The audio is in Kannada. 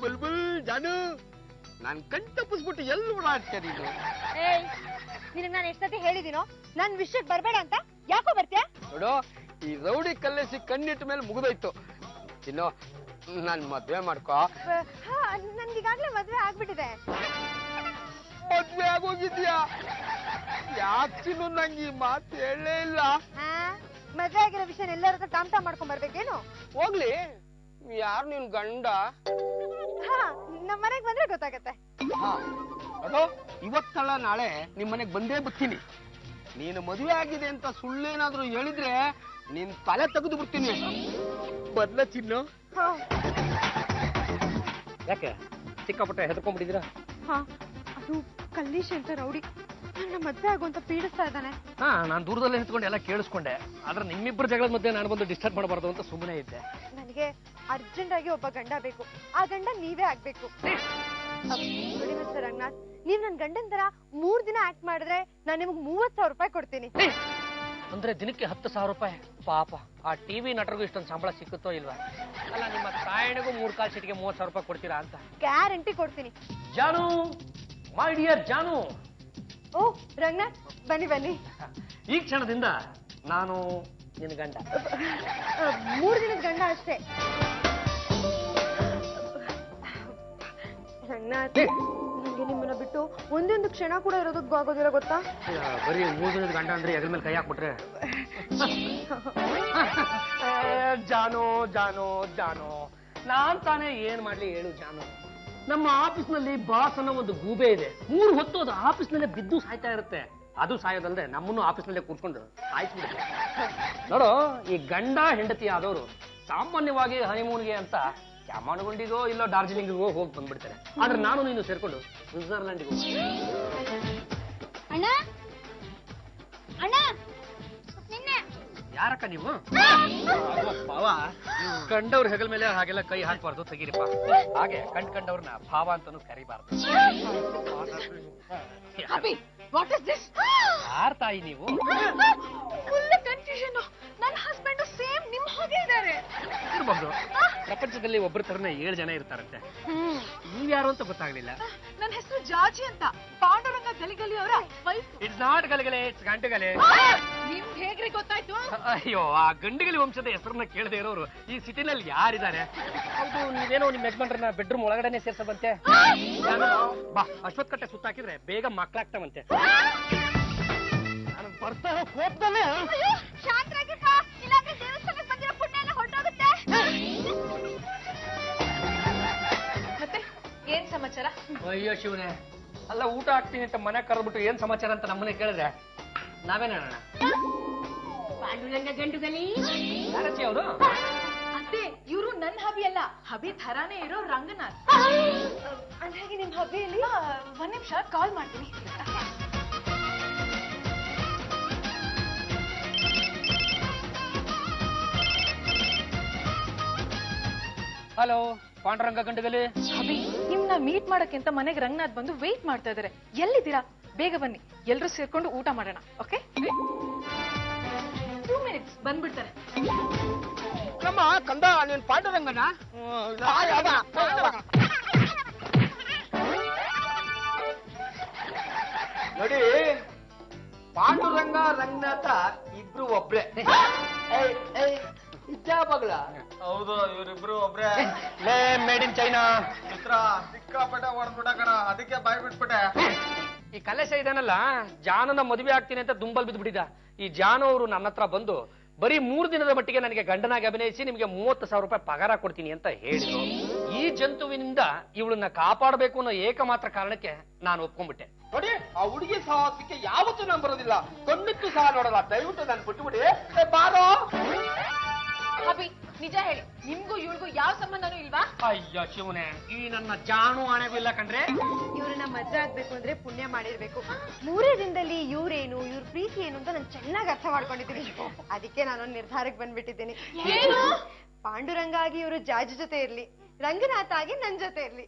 ಬುಲ್ಬುಲ್ ಜಾನು ನಾನ್ ಕಣ್ತಪ್ಪಿಸ್ಬಿಟ್ಟು ಎಲ್ಲಿ ಓಡಾಡ್ತೀಯ ನೀನು? ನಿನಗೆ ನಾನು ಎಷ್ಟೊತ್ತಿ ಹೇಳಿದೀನೋ ನನ್ ವಿಷಯಕ್ಕೆ ಬರ್ಬೇಡ ಅಂತ, ಯಾಕೋ ಬರ್ತೀಯ? ನೋಡು, ಈ ರೌಡಿ ಕಲ್ಲೇಸಿ ಕಣ್ಣಿಟ್ಟ ಮೇಲೆ ಮುಗಿದೋಯ್ತು. ಚಿನ್ನು, ನನ್ ಮದ್ವೆ ಮಾಡ್ಕೋ. ನನ್ಗೀಗಾಗ್ಲೇ ಮದ್ವೆ ಆಗ್ಬಿಟ್ಟಿದೆ. ಮದ್ವೆ ಆಗೋಗಿದ್ಯಾ? ಯಾಕೆ ಚಿನ್ನು ನಂಗೆ ಈ ಮಾತು ಹೇಳಲೇ ಇಲ್ಲ? ಮದ್ವೆ ಆಗಿರೋ ವಿಷಯ ಎಲ್ಲರ ಹತ್ರ ಟಾಮ್ ಮಾಡ್ಕೊಂಡ್ ಬರ್ಬೇಕೇನು? ಹೋಗ್ಲಿ, ಯಾರು ನಿನ್ ಗಂಡ? ನಮ್ಮ ಮನೆಗ್ ಬಂದ್ರೆ ಗೊತ್ತಾಗತ್ತೆ. ಅದು ಇವತ್ತಲ್ಲ ನಾಳೆ ನಿಮ್ ಮನೆಗ್ ಬಂದೇ ಬರ್ತೀನಿ. ನೀನು ಮದುವೆ ಆಗಿದೆ ಅಂತ ಸುಳ್ಳೇನಾದ್ರೂ ಹೇಳಿದ್ರೆ ನಿನ್ ತಲೆ ತೆಗೆದು ಬಿಡ್ತೀನಿ. ಬದ್ಲ ಚಿನ್ನು. ಯಾಕೆ ಸಿಕ್ಕಾಪಟ್ಟೆ ಹೆದರ್ಕೊಂಡ್ಬಿಟ್ಟಿದ್ದೀರಾ? ಅದು ಕಲ್ಲೀಶ್ ಅಂತ ರೌಡಿ ನನ್ನ ಮದ್ವೆ ಆಗುವಂತ ಪೀಡಿಸ್ತಾ ಇದ್ದಾನೆ. ನಾನು ದೂರದಲ್ಲೇ ನಿಂತ್ಕೊಂಡು ಎಲ್ಲ ಕೇಳಿಸ್ಕೊಂಡೆ. ಆದ್ರೆ ನಿಮ್ಮಿಬ್ಬರು ಜಗಳದ ಮಧ್ಯೆ ನಾನು ಬಂದು ಡಿಸ್ಟರ್ಬ್ ಮಾಡಬಾರ್ದು ಅಂತ ಸುಮ್ಮನೆ ಇದ್ದೆ. ನನಗೆ ಅರ್ಜೆಂಟ್ ಆಗಿ ಒಬ್ಬ ಗಂಡ ಬೇಕು. ಆ ಗಂಡ ನೀವೇ ಆಗ್ಬೇಕು. ನೋಡಿ ಮಿಸ್ಟರ್ ರಂಗನಾಥ್, ನೀವ್ ನನ್ ಗಂಡನ್ ತರ 3 ದಿನ ಆಕ್ಟ್ ಮಾಡಿದ್ರೆ ನಾನು ನಿಮ್ಗೆ 30,000 ರೂಪಾಯಿ ಕೊಡ್ತೀನಿ. ಅಂದ್ರೆ ದಿನಕ್ಕೆ 10,000 ರೂಪಾಯಿ? ಪಾಪ, ಆ ಟಿವಿ ನಟರಿಗೂ ಇಷ್ಟೊಂದು ಸಂಬಳ ಸಿಕ್ಕುತ್ತೋ ಇಲ್ವಾ? ಅಲ್ಲ, ನಿಮ್ಮ ತಾಯಣಿಗೂ 3 ಕಾಲ್ ಸೀಟಿಗೆ 30,000 ರೂಪಾಯಿ ಕೊಡ್ತೀರಾ ಅಂತ? ಗ್ಯಾರಂಟಿ ಕೊಡ್ತೀನಿ. ಜಾನು, ಮೈ ಡಿಯರ್ ಜಾನು. ಓ ರಂಗನಾಥ್, ಬನ್ನಿ ಬನ್ನಿ. ಈ ಕ್ಷಣದಿಂದ ನಾನು ನಿನ್ನ ಗಂಡ. 3 ದಿನದ ಗಂಡ ಅಷ್ಟೇ. ರಂಗನಾಥ್, ನಂಗೆ ನಿಮ್ಮನ್ನ ಬಿಟ್ಟು ಒಂದೊಂದು ಕ್ಷಣ ಕೂಡ ಇರೋದಕ್ಕೆ ಆಗೋದಿಲ್ಲ, ಗೊತ್ತಾ? ಬರೀ 3 ದಿನದ ಗಂಡ ಅಂದ್ರೆ ಹೆಗಲ ಮೇಲೆ ಕೈ ಹಾಕ್ಬಿಟ್ರೆ. ಜಾನು ಜಾನು ಜಾನು, ನಾನ್ ತಾನೇ ಏನ್ ಮಾಡ್ಲಿ ಹೇಳು ಜಾನು. ನಮ್ಮ ಆಫೀಸ್ ನಲ್ಲಿ ಬಾಸ್ ಅನ್ನೋ ಒಂದು ಗೂಬೆ ಇದೆ. 3 ಹೊತ್ತು ಅದು ಆಫೀಸ್ ನಲ್ಲೇ ಬಿದ್ದು ಸಾಯ್ತಾ ಇರುತ್ತೆ. ಅದು ಸಾಯೋದಲ್ದೆ ನಮ್ಮನ್ನು ಆಫೀಸ್ ನಲ್ಲೇ ಕೂರ್ಕೊಂಡು ಸಾಯಿಸ್ಬಿಡುತ್ತೆ. ನೋಡು, ಈ ಗಂಡ ಹೆಂಡತಿ ಆದವರು ಸಾಮಾನ್ಯವಾಗಿ ಹನಿಮೂನ್ಗೆ ಅಂತ ಕ್ಯಾಮನಗುಂಡಿಗೋ ಇಲ್ಲೋ ಡಾರ್ಜಿಲಿಂಗಿಗೋ ಹೋಗಿ ಬಂದ್ಬಿಡ್ತಾರೆ. ಆದ್ರೆ ನಾನು ನೀನು ಸೇರ್ಕೊಂಡು ಸ್ವಿಟ್ಜರ್ಲ್ಯಾಂಡಿಗೆ ಹೋಗಿ. ಅಣ್ಣ ಅಣ್ಣ, ಯಾರಕ್ಕ ನೀವು? ಭಾವ, ಕಂಡವ್ರ ಹೆಗಲ ಮೇಲೆ ಹಾಗೆಲ್ಲ ಕೈ ಹಾಕ್ಬಾರ್ದು, ತೆಗೀರಿಪ್ಪ. ಹಾಗೆ ಕಂಡವ್ರನ್ನ ಭಾವ ಅಂತಾನು ಕರಿಬಾರ್ದು. ಯಾರ ತಾಯಿ ನೀವು? ನನ್ನ ಹಸ್ಬೆಂಡ್ ಸೇಮ್ ನಿಮ್ ಹಾಗೆ ಇದ್ದಾರೆ. ಇರ್ಬಹುದು, ಪ್ರಪಂಚದಲ್ಲಿ ಒಬ್ಬರ ತರನೇ 7 ಜನ ಇರ್ತಾರಂತೆ. ನೀವ್ಯಾರು ಅಂತ ಗೊತ್ತಾಗ್ಲಿಲ್ಲ. ನನ್ನ ಹೆಸರು ಜಾಜಿ ಅಂತ, ಪಾಂಡುರಂಗ ಗಲಿಗಲಿ ಅವರ wife. It's not Galagale, it's Gantugale. ನಿಮ್ಗೆ ಹೇಗ್ರಿ ಗೊತ್ತಾಯ್ತು? ಅಯ್ಯೋ, ಆ ಗಂಡುಗಲಿ ವಂಶದ ಹೆಸರನ್ನ ಕೇಳದೆ ಇರೋರು ಈ ಸಿಟಿನಲ್ಲಿ ಯಾರಿದ್ದಾರೆ? ಹೌದು, ನೀವೇನೋ ನಿಮ್ ಯಜಮಾನ್ರನ್ನ ಬೆಡ್ರೂಮ್ ಒಳಗಡೆನೆ ಸೇರ್ಸಬಂತೆ. ಬಾ, ಅಶ್ವತ್ಥಕಟ್ಟೆ ಸುತ್ತಾಕಿದ್ರೆ ಬೇಗ ಮಕ್ಕಳಾಗ್ತಾವಂತೆ. ನಾನು ಬರ್ತಾ ಕೋಪದಲ್ಲೇ. ಮತ್ತೆ ಏನ್ ಸಮಾಚಾರ? ಅಯ್ಯೋ ಶಿವನೇ, ಅಲ್ಲ ಊಟ ಹಾಕ್ತೀನಿ ಅಂತ ಮನೆ ಕರೆದ್ಬಿಟ್ಟು ಏನ್ ಸಮಾಚಾರ ಅಂತ ನಮ್ಮನೆ ಕೇಳಿದ್ರೆ ನಾವೇನ ಹೇಳೋಣ? ಪಾಂಡುರಂಗ ಗಂಡುಗಲಿ ಯಾರಚ್ಚಿ ಅವರು? ಅದೇ, ಇವರು ನನ್ನ ಹಬಿ ಅಲ್ಲ, ಹಬಿ ಥರಾನೇ ಇರೋ ರಂಗನಾಥ್. ಅಂದಾಗೆ ನಿಮ್ ಹಬಿಯಲ್ಲಿ 1 ನಿಮಿಷ ಕಾಲ್ ಮಾಡ್ತೀನಿ. ಹಲೋ, ಪಾಂಡುರಂಗ ಗಂಡುಗಲಿ. ಅಭಿ, ನಿಮ್ನ ಮೀಟ್ ಮಾಡಕ್ಕಿಂತ ಮನೆಗೆ ರಂಗನಾಥ್ ಬಂದು ವೇಟ್ ಮಾಡ್ತಾ ಇದಾರೆ. ಎಲ್ಲಿದ್ದೀರಾ? ಬೇಗ ಬನ್ನಿ, ಎಲ್ರೂ ಸೇರ್ಕೊಂಡು ಊಟ ಮಾಡೋಣ. ಓಕೆ, 2 ಮಿನಿಟ್ಸ್ ಬಂದ್ಬಿಡ್ತಾರೆ. ನಮ್ಮ ಕಂದ, ನೀನ್ ಪಾಂಡುರಂಗನ? ನೋಡಿ, ಪಾಂಡುರಂಗ ರಂಗನಾಥ ಇಬ್ರು ಒಬ್ರೆ. ಇದ್ದಾಗಲ ಹೌದು, ಇವರಿಬ್ರು ಒಬ್ರೆ. Made in China. ಸಿಕ್ಕಾಪಟ್ಟೆ ಹೊಡ್ಬಿಟ್ಟ ಕಣ, ಅದಕ್ಕೆ ಬಾಯ್ ಬಿಟ್ಬಿಟ್ಟೆ. ಈ ಕಲೇಶ ಇದಾನಲ್ಲ, ಜಾನನ ಮದುವೆ ಆಗ್ತೀನಿ ಅಂತ ದುಂಬಲ್ ಬಿದ್ದುಬಿಟ್ಟಿದ್ದ. ಈ ಜಾನು ಅವರು ನನ್ನ ಹತ್ರ ಬಂದು ಬರೀ 3 ದಿನದ ಮಟ್ಟಿಗೆ ನನಗೆ ಗಂಡನಾಗಿ ಅಭಿನಯಿಸಿ ನಿಮಗೆ 30,000 ರೂಪಾಯಿ ಪಗಾರ ಕೊಡ್ತೀನಿ ಅಂತ ಹೇಳಿದ್ರು. ಈ ಜಂತುವಿನಿಂದ ಇವಳನ್ನ ಕಾಪಾಡಬೇಕು ಅನ್ನೋ ಏಕಮಾತ್ರ ಕಾರಣಕ್ಕೆ ನಾನು ಒಪ್ಕೊಂಡ್ಬಿಟ್ಟೆ. ನೋಡಿ, ಆ ಹುಡುಗಿ ಸಾಹಸಕ್ಕೆ ಯಾವತ್ತೂ ನಾನು ಬರೋದಿಲ್ಲ, ಕಣ್ಣಿಟ್ಟು ಸಹ ನೋಡಲ್ಲ. ದಯವಿಟ್ಟು ನಾನು ಬಿಟ್ಟುಬಿಡಿ. ಬಾರೋ ಅಭಿ, ನಿಜ ಹೇಳಿ, ನಿಮ್ಗೂ ಇವಳಿಗೂ ಯಾವ ಸಂಬಂಧನೂ ಇಲ್ವಾ? ಅಯ್ಯೋ ಶಿವನೇ, ಈ ನನ್ನ ಜಾನು ಆಣೆಗೂ ಇಲ್ಲ ಕಣ್ರೆ. ಇವ್ರನ್ನ ಮದ್ವೆ ಆಗ್ಬೇಕು ಅಂದ್ರೆ ಪುಣ್ಯ ಮಾಡಿರ್ಬೇಕು. 3 ದಿನದಲ್ಲಿ ಇವ್ರೇನು, ಇವ್ರ ಪ್ರೀತಿ ಏನು ಅಂತ ನಾನು ಚೆನ್ನಾಗಿ ಅರ್ಥ ಮಾಡ್ಕೊಂಡಿದ್ದೀನಿ. ಅದಕ್ಕೆ ನಾನೊಂದು ನಿರ್ಧಾರಕ್ಕೆ ಬಂದ್ಬಿಟ್ಟಿದ್ದೀನಿ. ಪಾಂಡುರಂಗ ಆಗಿ ಇವರು ಜಾಜಿ ಜೊತೆ ಇರ್ಲಿ, ರಂಗನಾಥ ಆಗಿ ನನ್ ಜೊತೆ ಇರ್ಲಿ.